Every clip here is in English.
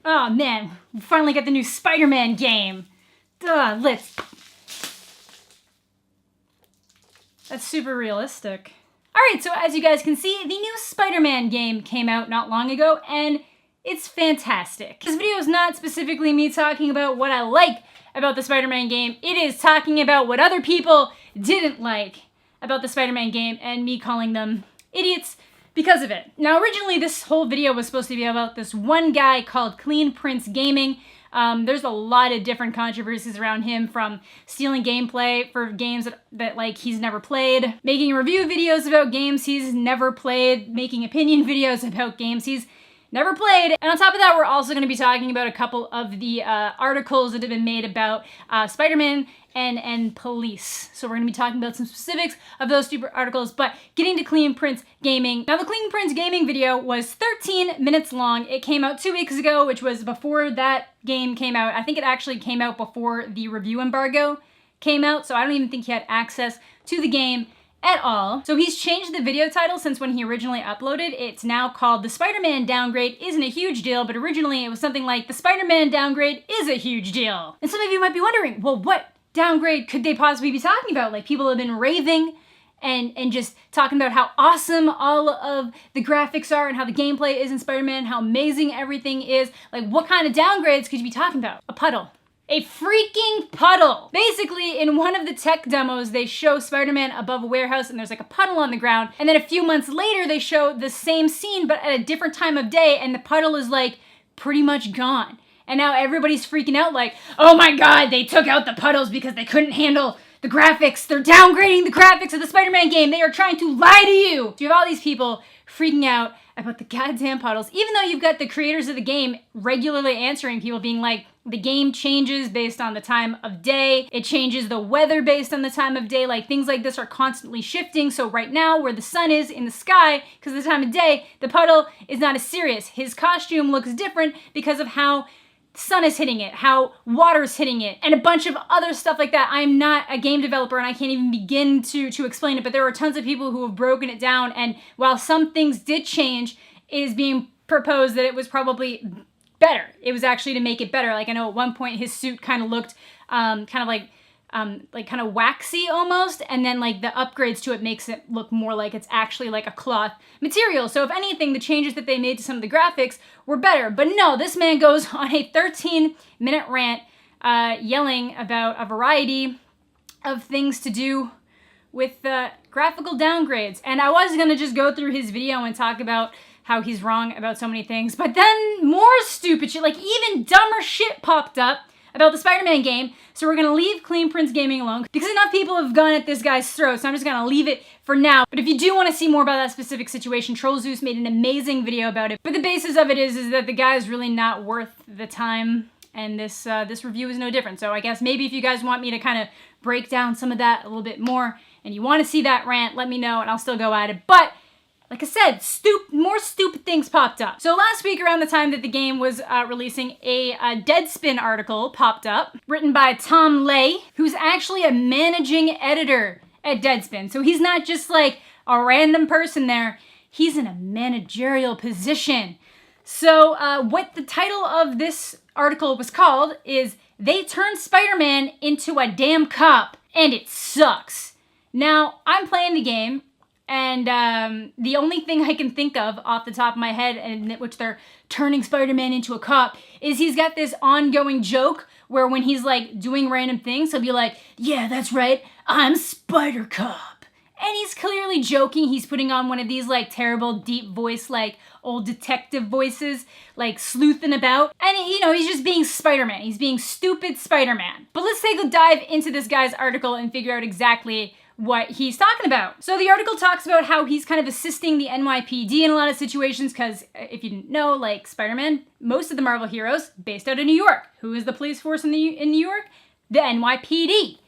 Oh man, we finally got the new Spider-Man game. That's super realistic. Alright, so as you guys can see, the new Spider-Man game came out not long ago, and it's fantastic. This video is not specifically me talking about what I like about the Spider-Man game. It is talking about what other people didn't like about the Spider-Man game, and me calling them idiots because of it. Now, originally this whole video was supposed to be about this one guy called Clean Prince Gaming. There's a lot of different controversies around him, from stealing gameplay for games that like he's never played, making review videos about games he's never played, making opinion videos about games he's never played. And on top of that, we're also going to be talking about a couple of the articles that have been made about Spider-Man and police. So we're going to be talking about some specifics of those two articles, but getting to Clean Prince Gaming. Now, the Clean Prince Gaming video was 13 minutes long. It came out 2 weeks ago, which was before that game came out. I think it actually came out before the review embargo came out, so I don't even think he had access to the game at all. So he's changed the video title since when he originally uploaded. It's now called The Spider-Man Downgrade Isn't a Huge Deal, but originally it was something like The Spider-Man Downgrade Is a Huge Deal. And some of you might be wondering, well, what downgrade could they possibly be talking about? Like, people have been raving and just talking about how awesome all of the graphics are and how the gameplay is in Spider-Man, how amazing everything is. Like, what kind of downgrades could you be talking about? A puddle. A freaking puddle! Basically, in one of the tech demos, they show Spider-Man above a warehouse and there's like a puddle on the ground. And then a few months later, they show the same scene, but at a different time of day, and the puddle is like pretty much gone. And now everybody's freaking out like, oh my god, they took out the puddles because they couldn't handle the graphics. They're downgrading the graphics of the Spider-Man game. They are trying to lie to you. So you have all these people freaking out about the goddamn puddles, even though you've got the creators of the game regularly answering people, being like, the game changes based on the time of day. It changes the weather based on the time of day. Like, things like this are constantly shifting. So right now, where the sun is in the sky, because of the time of day, the puddle is not as serious. His costume looks different because of how the sun is hitting it, how water's hitting it, and a bunch of other stuff like that. I'm not a game developer and I can't even begin to explain it, but there are tons of people who have broken it down, and while some things did change, it is being proposed that it was probably better. It was actually to make it better. Like, I know at one point his suit kind of looked kind of waxy almost, and then like the upgrades to it makes it look more like it's actually like a cloth material. So if anything, the changes that they made to some of the graphics were better. But no, this man goes on a 13-minute rant yelling about a variety of things to do with graphical downgrades. And I was gonna just go through his video and talk about how he's wrong about so many things, but then more stupid shit, like even dumber shit popped up about the Spider-Man game. So we're gonna leave Clean Prince Gaming alone because enough people have gone at this guy's throat, so I'm just gonna leave it for now. But if you do want to see more about that specific situation, Troll Zeus made an amazing video about it. But the basis of it is that the guy is really not worth the time, and this review is no different. So I guess maybe if you guys want me to kind of break down some of that a little bit more, and you want to see that rant, let me know and I'll still go at it. But like I said, more stupid things popped up. So last week, around the time that the game was releasing, a Deadspin article popped up, written by Tom Lay, who's actually a managing editor at Deadspin. So he's not just like a random person there, he's in a managerial position. So what the title of this article was called is, "They Turned Spider-Man into a Damn Cop, and It Sucks." Now, I'm playing the game, and the only thing I can think of off the top of my head, in which they're turning Spider-Man into a cop, is he's got this ongoing joke where when he's like doing random things, he'll be like, "Yeah, that's right, I'm Spider Cop." And he's clearly joking. He's putting on one of these like terrible deep voice, like old detective voices, like sleuthing about. And you know, he's just being Spider-Man. He's being stupid Spider-Man. But let's take a dive into this guy's article and figure out exactly what he's talking about. So the article talks about how he's kind of assisting the NYPD in a lot of situations, because if you didn't know, like Spider-Man, most of the Marvel heroes based out of New York. Who is the police force in New York? The NYPD.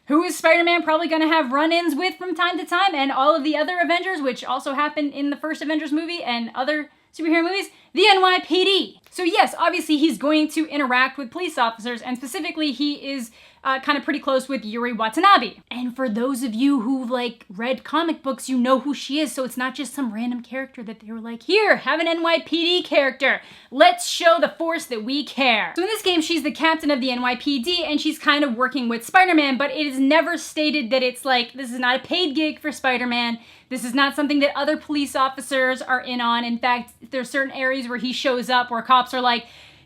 Who is Spider-Man probably going to have run-ins with from time to time, and all of the other Avengers, which also happened in the first Avengers movie and other superhero movies? The NYPD. So yes, obviously he's going to interact with police officers, and specifically he is kind of pretty close with Yuri Watanabe. And for those of you who like read comic books, you know who she is, so it's not just some random character that they were like, here, have an NYPD character. Let's show the force that we care. So in this game, she's the captain of the NYPD, and she's kind of working with Spider-Man, but it is never stated that it's like, this is not a paid gig for Spider-Man. This is not something that other police officers are in on. In fact, there's certain areas where he shows up where cops are like,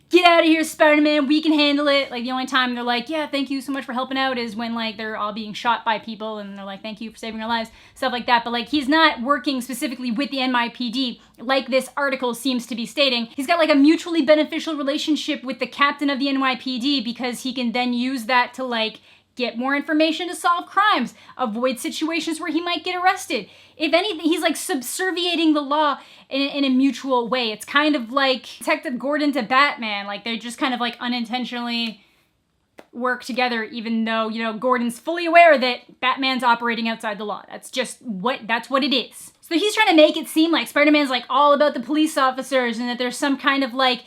get out of here, Spider-Man, we can handle it. Like, the only time they're like, yeah, thank you so much for helping out is when, like, they're all being shot by people and they're like, thank you for saving our lives, stuff like that. But, like, he's not working specifically with the NYPD like this article seems to be stating. He's got, like, a mutually beneficial relationship with the captain of the NYPD because he can then use that to, like, get more information to solve crimes, avoid situations where he might get arrested. If anything, he's like subserviating the law in a mutual way. It's kind of like Detective Gordon to Batman. Like they just kind of like unintentionally work together, even though, you know, Gordon's fully aware that Batman's operating outside the law. That's what it is. So he's trying to make it seem like Spider-Man's like all about the police officers and that there's some kind of like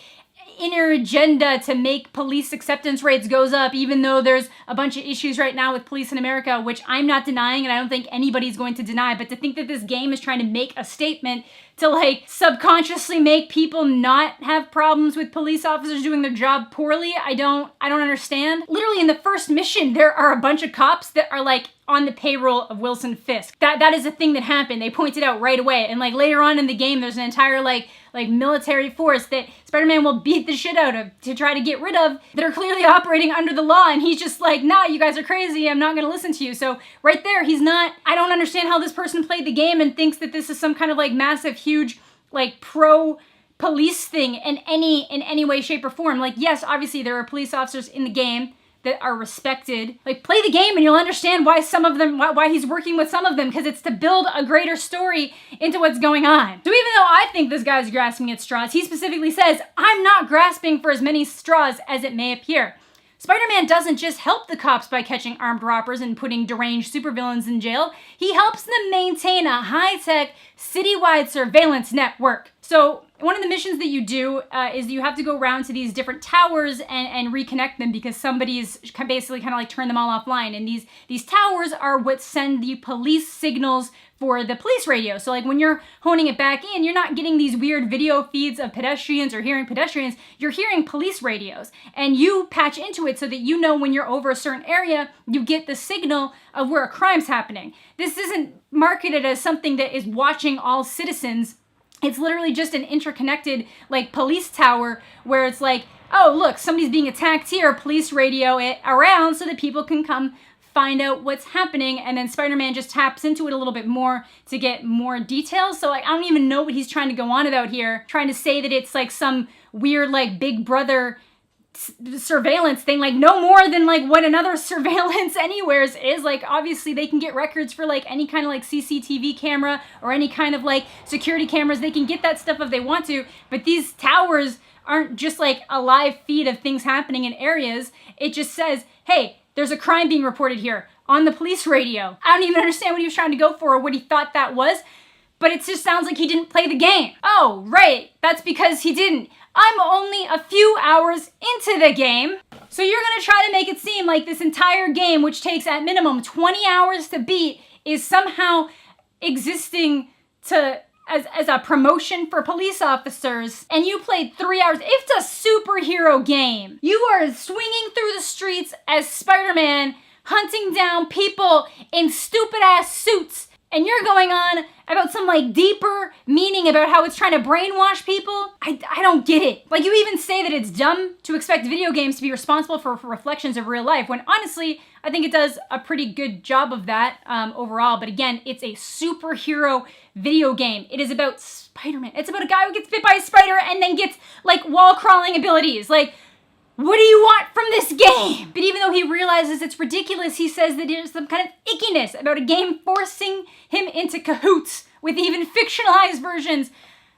inner agenda to make police acceptance rates goes up, even though there's a bunch of issues right now with police in America, which I'm not denying and I don't think anybody's going to deny, but to think that this game is trying to make a statement to like subconsciously make people not have problems with police officers doing their job poorly, I don't understand. Literally in the first mission, there are a bunch of cops that are like on the payroll of Wilson Fisk. That is a thing that happened. They pointed out right away. And like later on in the game, there's an entire like military force that Spider-Man will beat the shit out of to try to get rid of that are clearly operating under the law. And he's just like, nah, you guys are crazy. I'm not gonna listen to you. So right there, I don't understand how this person played the game and thinks that this is some kind of like massive, huge, like pro police thing in any way, shape, or form. Like, yes, obviously there are police officers in the game that are respected. Like, play the game and you'll understand why why he's working with some of them, because it's to build a greater story into what's going on. So even though I think this guy's grasping at straws, he specifically says, I'm not grasping for as many straws as it may appear. Spider-Man doesn't just help the cops by catching armed robbers and putting deranged supervillains in jail. He helps them maintain a high-tech, citywide surveillance network. So one of the missions that you do is you have to go around to these different towers and reconnect them because somebody's basically kind of like turned them all offline. And these towers are what send the police signals for the police radio. So like when you're honing it back in, you're not getting these weird video feeds of pedestrians or hearing pedestrians, you're hearing police radios. And you patch into it so that you know when you're over a certain area, you get the signal of where a crime's happening. This isn't marketed as something that is watching all citizens. It's literally just an interconnected like police tower where it's like, oh look, somebody's being attacked here, police radio it around so that people can come find out what's happening, and then Spider-Man just taps into it a little bit more to get more details. So like, I don't even know what he's trying to go on about here, trying to say that it's like some weird like Big Brother surveillance thing, like no more than like what another surveillance anywheres is. Like obviously they can get records for like any kind of like CCTV camera or any kind of like security cameras. They can get that stuff if they want to, but these towers aren't just like a live feed of things happening in areas. It just says, hey, there's a crime being reported here on the police radio. I don't even understand what he was trying to go for or what he thought that was, but it just sounds like he didn't play the game. Oh, right, that's because he didn't. I'm only a few hours into the game. So you're gonna try to make it seem like this entire game, which takes at minimum 20 hours to beat, is somehow existing as a promotion for police officers, and you played 3 hours. It's a superhero game. You are swinging through the streets as Spider-Man, hunting down people in stupid ass suits, and you're going on about some like deeper meaning about how it's trying to brainwash people. I don't get it. Like you even say that it's dumb to expect video games to be responsible for reflections of real life, when honestly, I think it does a pretty good job of that overall. But again, it's a superhero video game. It is about Spider-Man. It's about a guy who gets bit by a spider and then gets like wall crawling abilities. Like, what do you want from this game? But even though he realizes it's ridiculous, he says that there's some kind of ickiness about a game forcing him into cahoots with even fictionalized versions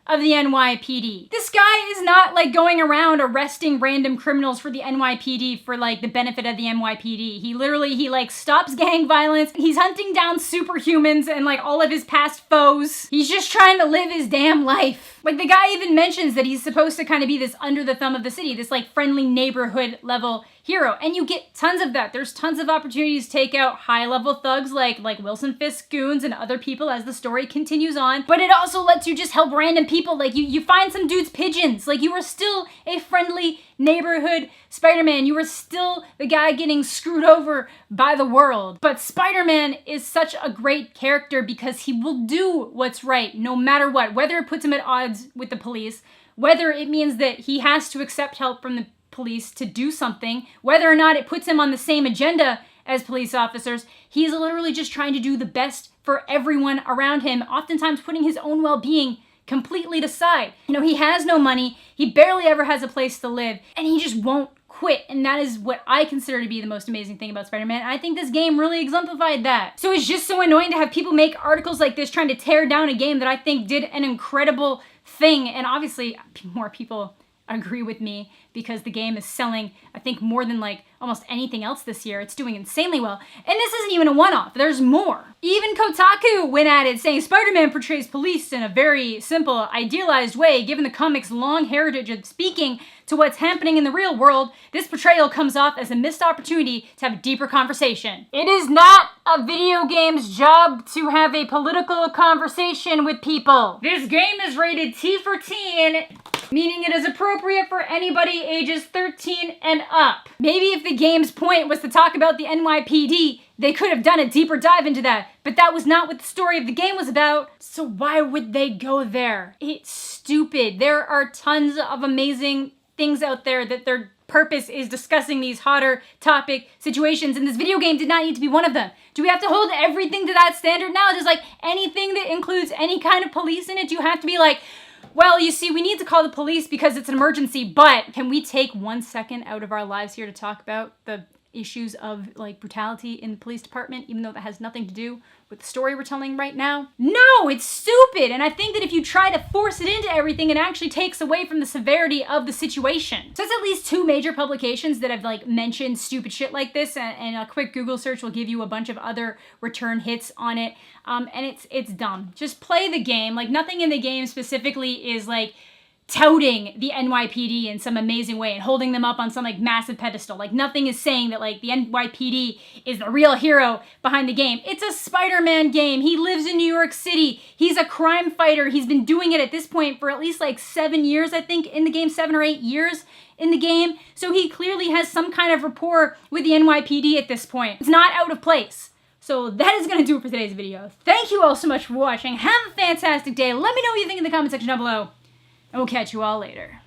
of the NYPD. This guy is not like going around arresting random criminals for the NYPD for like the benefit of the NYPD. He like stops gang violence. He's hunting down superhumans and like all of his past foes. He's just trying to live his damn life. Like the guy even mentions that he's supposed to kind of be this under the thumb of the city, this like friendly neighborhood level hero. And you get tons of that. There's tons of opportunities to take out high level thugs like Wilson Fisk goons and other people as the story continues on. But it also lets you just help random people. Like you find some dude's pigeons. Like you are still a friendly neighborhood Spider-Man. You are still the guy getting screwed over by the world. But Spider-Man is such a great character because he will do what's right no matter what. Whether it puts him at odds with the police, whether it means that he has to accept help from the police to do something, whether or not it puts him on the same agenda as police officers, he's literally just trying to do the best for everyone around him, oftentimes putting his own well-being completely aside. You know, he has no money, he barely ever has a place to live, and he just won't quit. And that is what I consider to be the most amazing thing about Spider-Man. I think this game really exemplified that. So it's just so annoying to have people make articles like this trying to tear down a game that I think did an incredible thing. And obviously more people agree with me because the game is selling, I think, more than like almost anything else this year. It's doing insanely well. And this isn't even a one-off. There's more. Even Kotaku went at it saying Spider-Man portrays police in a very simple, idealized way. Given the comic's long heritage of speaking to what's happening in the real world, this portrayal comes off as a missed opportunity to have a deeper conversation. It is not a video game's job to have a political conversation with people. This game is rated T for teen, meaning it is appropriate for anybody ages 13 and up. Maybe if the game's point was to talk about the NYPD, they could have done a deeper dive into that, but that was not what the story of the game was about, so why would they go there? It's stupid. There are tons of amazing things out there that their purpose is discussing these hotter topic situations, and this video game did not need to be one of them. Do we have to hold everything to that standard now? Just like anything that includes any kind of police in it, do you have to be like, well, you see, we need to call the police because it's an emergency, but can we take 1 second out of our lives here to talk about the issues of like brutality in the police department, even though that has nothing to do with the story we're telling right now? No, it's stupid. And I think that if you try to force it into everything, it actually takes away from the severity of the situation. So it's at least 2 major publications that have like mentioned stupid shit like this, and a quick Google search will give you a bunch of other return hits on it. And it's dumb. Just play the game. Like nothing in the game specifically is like touting the NYPD in some amazing way and holding them up on some like massive pedestal. Like nothing is saying that like the NYPD is the real hero behind the game. It's a Spider-Man game. He lives in New York City. He's a crime fighter. He's been doing it at this point for at least like 7 years, I think, in the game, 7 or 8 years in the game. So he clearly has some kind of rapport with the NYPD at this point. It's not out of place. So that is going to do it for today's video. Thank you all so much for watching. Have a fantastic day. Let me know what you think in the comment section down below. And we'll catch you all later.